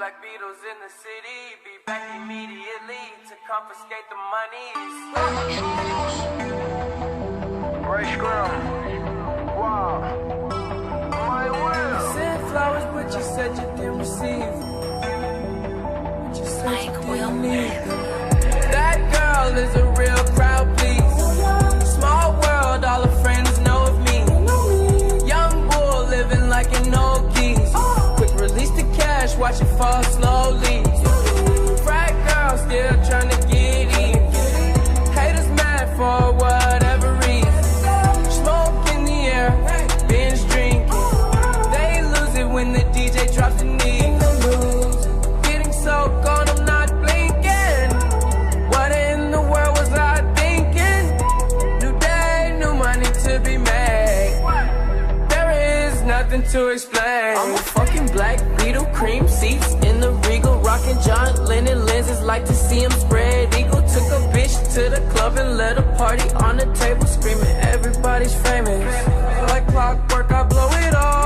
Black Beatles in the city, be back immediately to confiscate the monies. Ray Scrum. Wow. My will. Sent flowers, but you said you didn't receive. But you said you didn't need them. That girl is a real crowd, please. Small world, all her friends know of me. Young bull living like an old geese. Quick release the cash, watch it fall slowly. Frat girl still trying to get in. Haters mad for whatever reason. Smoke in the air, binge drinking. They lose it when the DJ drops the knee. Getting so gone, I'm not blinking. What in the world was I thinking? New day, new money to be made. There is nothing to explain. I'm a fucking Black Beetle, cream seats in the Regal, rocking John Lennon lenses, like to see him spread eagle. Took a bitch to the club and let a party on the table, screaming everybody's famous. Like clockwork, I blow it all.